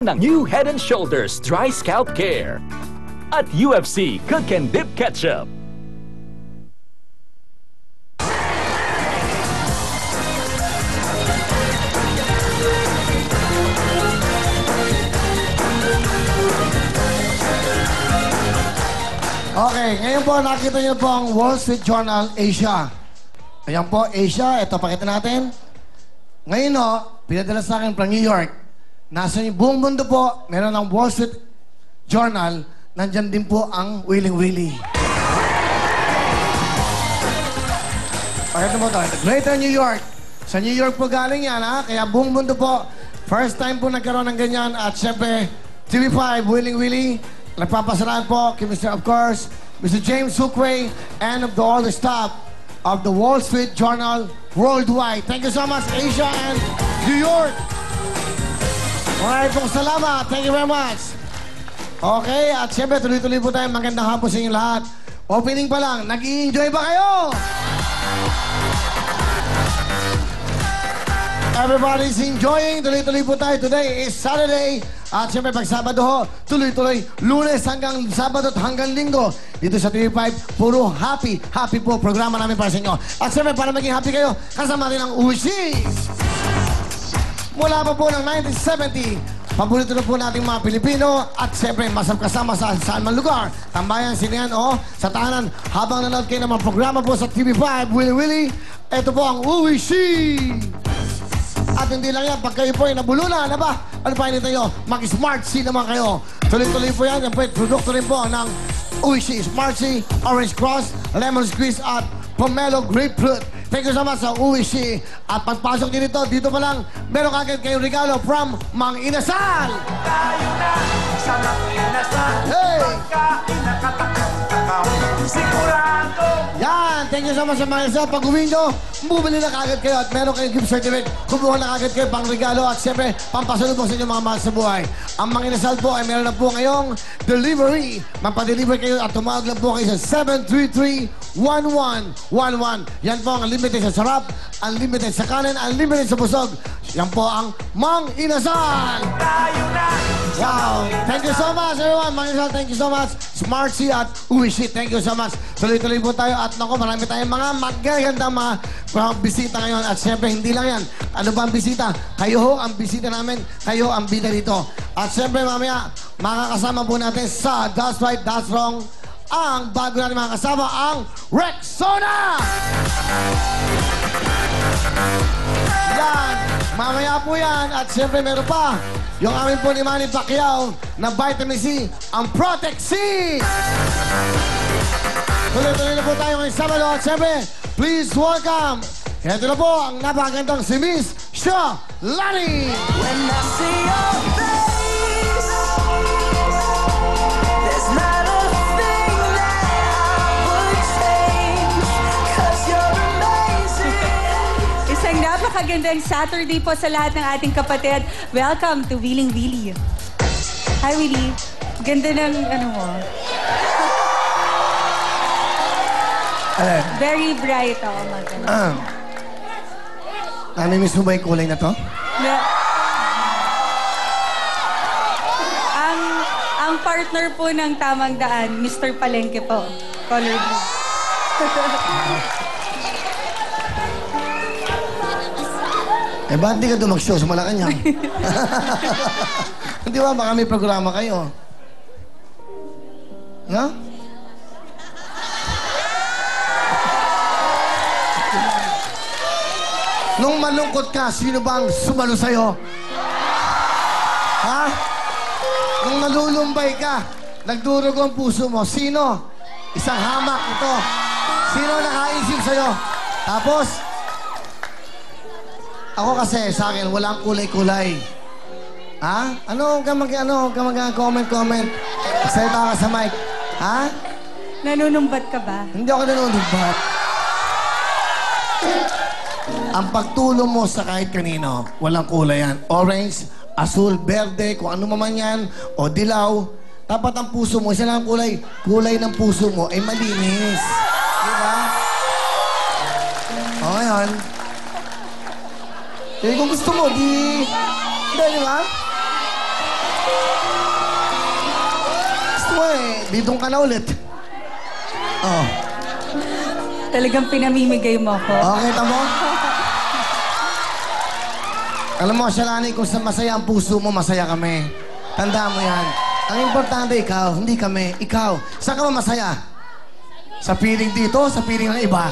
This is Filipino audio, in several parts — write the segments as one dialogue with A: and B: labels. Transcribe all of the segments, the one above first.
A: ng New Head and Shoulders Dry Scalp Care at UFC Cook and Dip Ketchup.
B: Okay, ngayon po nakita niyo po ang Wall Street Journal Asia. Ayan po, Asia. Ito, pakita natin. Ngayon o, pinadala sa akin from New York. Nasa buong mundo po, meron ang Wall Street Journal. Nandyan din po ang Willing Willie. Pakita mo ito. Greater New York. Sa New York po galing yan, ha? Kaya buong mundo po, first time po nagkaroon ng ganyan. At syempre, TV5, Willing Willie. Nagpapasalamat po kay Mr. Of course, Mr. James Hukway and of all the staff of the Wall Street Journal worldwide. Thank you so much, Asia and New York. Maraming pong salamat. Thank you very much. Okay, at siyempre tuloy-tuloy po tayo. Magandang hapon sa inyo lahat. Opening pa lang, nag-i-enjoy ba kayo? Everybody's enjoying. Tuloy-tuloy po tayo. Today is Saturday. At siyempre, pag Sabado ho, tuloy-tuloy. Lunes hanggang Sabado at hanggang Linggo. Dito sa TV5, puro happy po programa namin para sa inyo. At siyempre, para maging happy kayo, kasama natin ang Ushi. Mula pa po ng 1970, paborito na po nating mga Pilipino at siyempre, masap kasama sa saan man lugar. Tambayan, sinihan o sa tahanan. Habang nanood kayo ng mga programa po sa TV5, Willy Willy, ito po ang Ushi. At hindi lang yan, pag kayo po ay nabulunan, ano pa hinintay nyo? Mag-Smart C naman kayo. Tuloy-tuloy po yan. Yan po, produkto rin po ng Uishi, Smart C, Orange Cross, Lemon Squeeze at Pomelo Grapefruit. Thank you so much sa Uishi. At pagpasok nyo dito pa lang, meron kagad kayong regalo from Mang Inasal.
C: Tayo na sa Mang Inasal.
B: Hey!
C: Pagkain na katakam-takam, sigurado.
B: Yan, thank you so much sa Mang Inasal. Pag uwi nyo, bumili na kagad kayo at meron kayong gift certificate. Kumuha na kagad kayo pang regalo at siyempre, pampasalubong sa inyo mga mahal sa buhay. Ang Mang Inasal po ay meron na po ngayong delivery. Magpa-deliver kayo at tumawag lang po kayo sa 733-1111. Yan po ang unlimited sa sarap, unlimited sa kanin, unlimited sa busog. Yan po ang Mang Inasal.
C: Tayo na.
B: Wow! Thank you so much, everyone. Mang Inasal, thank you so much. Smart C at Uishi, thank you so much. Tuloy-tuloy po tayo at naku, marami tayong mga magagandang mga bisita ngayon. At siyempre, hindi lang yan. Ano ba ang bisita? Kayo ho ang bisita namin. Kayo ang bida dito. At siyempre, mamaya, makakasama po natin sa That's Right, That's Wrong. Ang bago natin mga kasama, ang Rexona! Yan, mamaya po yan. At siyempre meron pa yung amin po ni Manny Pacquiao na vitamin C, ang Protect C! Tuloy-tuloy na po tayo ngayong Sabado. At siyempre, please welcome, ito na po ang napakagandang si Miss Shalani!
C: When I see your face, there's not a thing that I would change, 'cause you're amazing.
D: Isang napakagandang Saturday po sa lahat ng ating kapatid. Welcome to Willing Willie. Hi, Willie. Ganda ng ano mo. Very bright ako.
B: Namimiss mo ba yung kulay na to?
D: Ang partner po ng Tamang Daan, Mr. Palengke po. Color blue.
B: Eh, ba't di ka doon mag-show sa Malacanang? Di ba, baka may programa kayo. No? Nung malungkot ka, sino bang sumalo sa'yo? Ha? Nung nalulumbay ka, nagdurog ang puso mo, sino? Isang hamak ito. Sino nakaisip sa'yo? Tapos, ako kasi, sa akin, walang kulay-kulay. Ha? Ano ka mag-comment? Salita ka sa mic. Ha?
D: Nanunumbat ka ba?
B: Hindi ako nanunumbat. Ang pagtulong mo sa kahit kanino, walang kulay yan. Orange, asul, berde, kung ano man yan, o dilaw. Dapat ang puso mo, isa lang ang kulay. Kulay ng puso mo ay malinis. Diba? O ngayon, kung gusto mo, di ba? Didong ka na ulit. Oh.
D: Talagang pinamimigay mo ko.
B: Okay, tamo? Alam mo, Shalani, kung masaya ang puso mo, masaya kami. Tandaan mo yan. Ang importante, ikaw, hindi kami. Ikaw. Saan ka ba masaya? Sa piling dito, sa piling ng iba?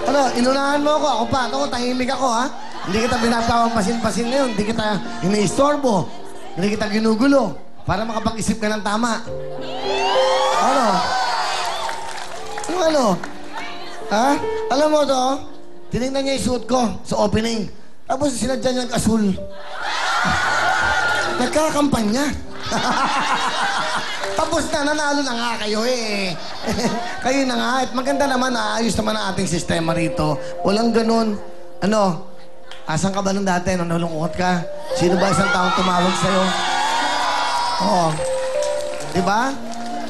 B: Ano, inunahan mo ako. Ako pa, ako, tahimik ako, ha? Hindi kita binatawang pasin-pasin ngayon. Hindi kita iniistorbo. Hindi kita ginugulo. Para makapag-isip ka ng tama. Ano? Ha? Alam mo to? Tinignan niya yung suot ko sa opening. Tapos sinadya niya ang asul. Nagkakampanya. Tapos na, nanalo na nga kayo eh. Kayo na nga. At maganda naman, ayos naman ang ating sistema rito. Walang ganun. Ano? Asan ka ba nung dati nung nalungkot ka? Sino ba isang taong tumawag sa'yo? Oo. Diba?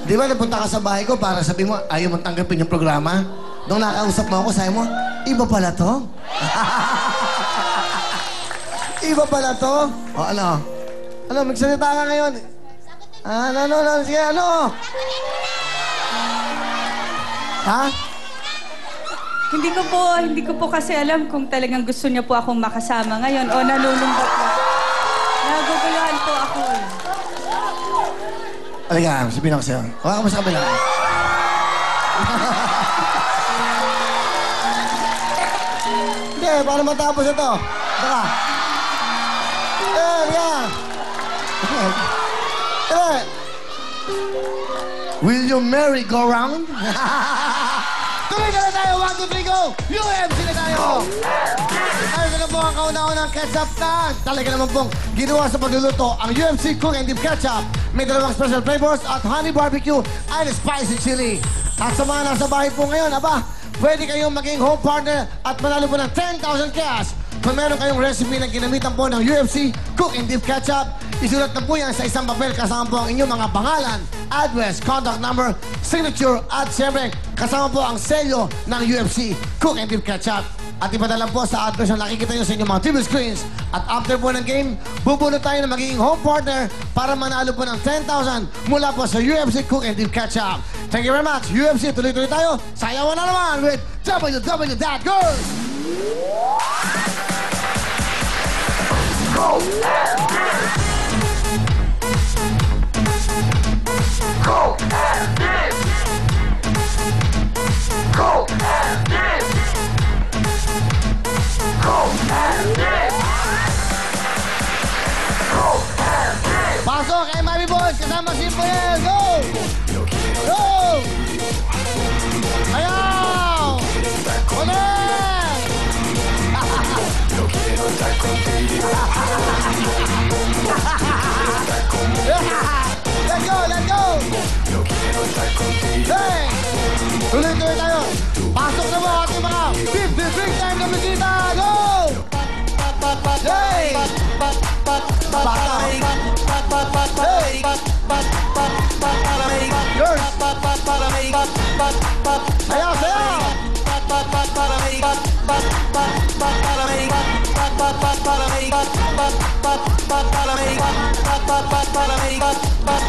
B: Di ba napunta ka sa bahay ko para sabi mo, ayaw mong tanggapin yung programa? Nung nakausap mo ako, sabi mo, iba pala to? Iba pala to? O ano? Ano, magsalita ka ngayon? Ano, sige, ano? Ha?
D: Hindi ko po kasi alam kung talagang gusto niya po akong makasama ngayon o nalulungkot po. Naguguluhan po ako.
B: Halika, sabihin ako sa'yo. Huwag ka mo sa kabila. Hindi, para matapos ito. Baka. Halika. Will you merry go round? Tuloy na tayo! 1, 2, 3, go! UMC na tayo! Ayun na po ang kauna-unang ketchup na talaga naman pong ginawa sa pagluluto ang UMC Cook and Dip Ketchup. May dalawang special flavors at honey barbecue and spicy chili. At sa mga nasa bahay po ngayon, pwede kayong maging home partner at manalo po ng 10,000 cash. Kung meron kayong recipe na ginamitan po ng UFC Cook and Dip Ketchup, isulat na po yan sa isang papel kasama po ang inyong mga pangalan, address, contact number, signature, at siyempre kasama po ang selyo ng UFC Cook and Dip Ketchup. At ipadala po sa address na nakikita nyo sa inyong mga TV screens. At after po ng game, bubunot tayo ng magiging home partner para manalo po ng 10,000 mula po sa UFC Cook and Dip Ketchup. Thank you very much. UFC, tuloy-tuloy tayo. Sayawan na naman with www.girls! Go! Go! Go! Pasok kay Mami Boys kasama si Poyel. Go! Go! Ayaw! Ulit! Let's go! Let's go! Hey! Tuloy-tuloy tayo. Pasok na mo ating mga 50 big time na bisita. Go! Hey! Bata! Hey! Yours! Sayaw! Sayaw!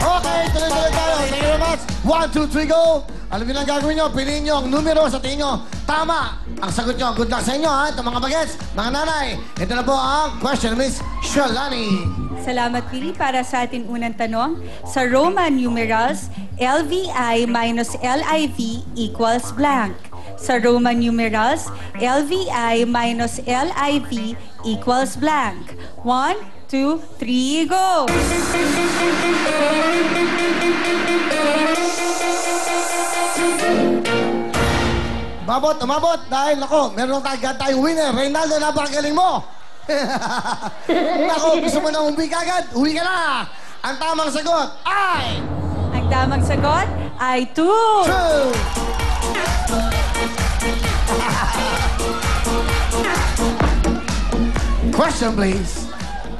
B: Okay, tuloy-tuloy tayo. Thank you very much. 1, 2, 3, go! Alam niyo na ang gagawin nyo. Piliin nyo ang numero sa tingin nyo. Tama ang sagot nyo. Good luck sa inyo, ha? Ito mga bagets, mga nanay. Ito na po ang question, Miss Shalani.
D: Salamat, Willie, para sa ating unang tanong. Sa Roman numerals, LVI minus LIV equals blank. Sa Roman numerals, LVI minus LIV equals blank. 1, 2, 3, go!
B: Umabot, dahil ako, meron tayong winner. Reynaldo, napakagaling mo! Ako, gusto mo na umuwi kagad? Uwi ka na! Ang tamang sagot ay...
D: Ang tamang sagot ay 2.
B: True! Question, please.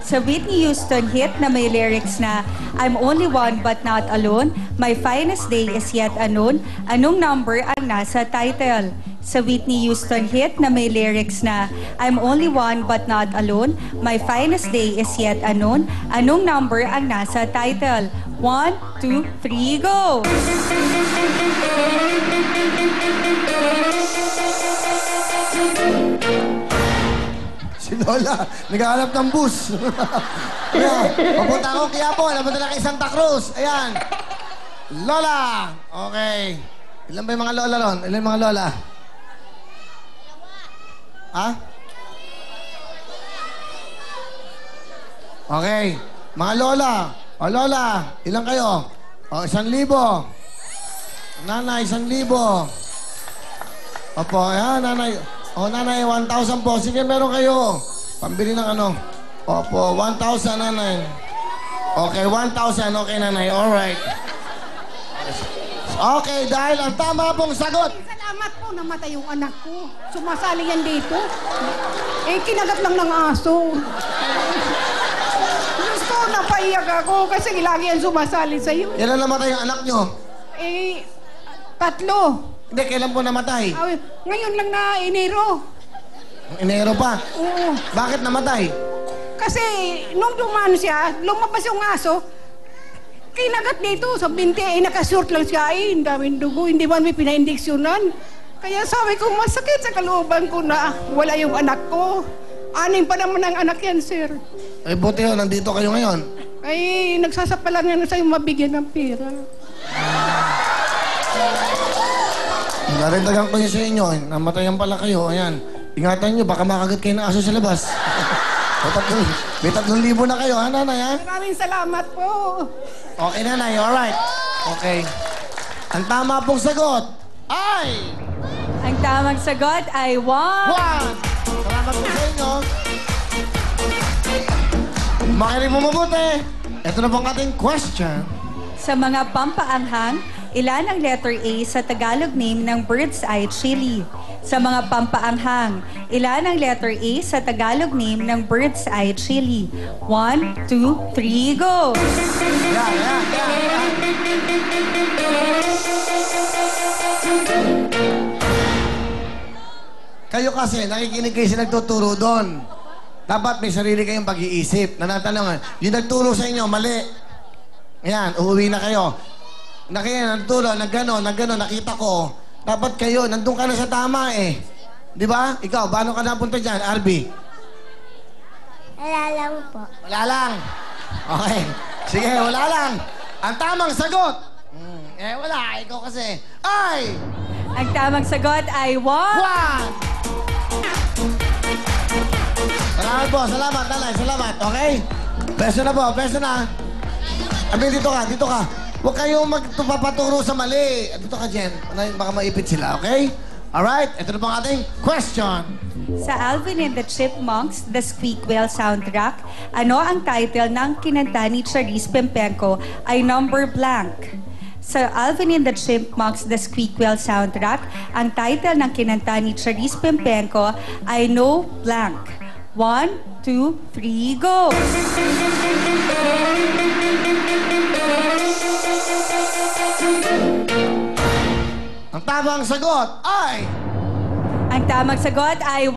D: Sa Whitney Houston hit na may lyrics na I'm only one but not alone, my finest day is yet unknown, anong number ang nasa title? sa Whitney Houston hit na may lyrics na I'm only one but not alone, my finest day is yet unknown. Anong number ang nasa title? 1, 2, 3, go!
B: Si Lola, naghahanap ng bus. Ayan, papunta ako kaya po, napunta na kay Santa Cruz. Ayan. Lola! Okay. Ilan ba yung mga lola ron? Ilan yung mga lola? Ha? Okay. Mga lola. O lola, ilan kayo? O, 1,000. Nanay, 1,000. Opo, ayan, nanay. O, nanay, 1,000 po. Sige, meron kayo. Pambili ng ano. Opo, 1,000, nanay. Okay, 1,000. Okay, nanay. Alright. Okay, dahil ang tama pong sagot.
E: Salamat po, namatay yung anak ko. Sumasali yan dito. Eh, kinagat lang ng aso. Gusto, napaiyak ako kasi lagi yan sumasali sa'yo.
B: Kailan namatay yung anak nyo?
E: Eh, 3.
B: Hindi, kailan po namatay?
E: Ay, ngayon lang na Enero.
B: Enero pa.
E: Oo.
B: Bakit namatay?
E: Kasi nung dumaan siya, lumabas yung aso, kinagat dito sa binti, eh, nakasurt lang siya, eh, ang daming dugo, hindi man may pinaindiksyonan. Kaya sabi ko, masakit sa kalooban ko na wala yung anak ko. 6 pa naman ang anak yan, sir.
B: Eh, buti yun, nandito kayo ngayon.
E: Ay, nagsasapalan nga na sa'yo mabigyan ng pera.
B: Narindagan ko yun sa inyo. Namatayan pala kayo. Ayan. Ingatan nyo, baka makagat kayo ng aso sa labas. May 3,000 na kayo, ha, nanay, ha?
E: Maraming salamat po.
B: Okay, nanay. Alright. Okay. Ang tama pong sagot ay...
D: Ang tamang sagot ay 1.
B: 1! Salamat po sa inyo. Makinig mo mabuti. Ito na pong ating question.
D: Sa mga pampaanghang, ilan ang letter A sa Tagalog name ng bird's eye chili? Sa mga pampaanghang, ilan ang letter A sa Tagalog name ng bird's eye chili? 1, 2, 3, go!
B: Yan. Kayo kasi, nakikinig kayo sa nagtuturo doon. Dapat may sarili kayong pag-iisip. Nanatanong, yung nagturo sa inyo, mali. Ayan, uuwi na kayo. Nagturo, nagano, nakita ko. Dapat kayo, nandun ka na sa tama eh. Di ba? Ikaw, paano ka napunta dyan, Arby?
F: Wala lang po.
B: Wala lang. Okay. Sige, wala lang. Ang tamang sagot. Wala. Ikaw kasi. Ay!
D: Ang tamang sagot ay 1.
B: 1! Salamat po. Salamat, nanay. Salamat. Okay? Beso na po. Beso na. Abi, dito ka. Huwag kayong magpapaturo sa mali. Dito ka, Jen. Baka maipit sila, okay? Alright. Ito na po ang ating question.
D: Sa Alvin and the Chipmunks, The Squeakquel soundtrack, ano ang title ng kinanta ni Charisse Pempenco ay Number Blank? Sa Alvin and the Chipmunks, The Squeakquel soundtrack, ang title ng kinanta ni Charisse Pempenco ay No Blank. 1, 2, 3, go!
B: Ang tamang sagot ay...
D: Ang tamang sagot ay 1.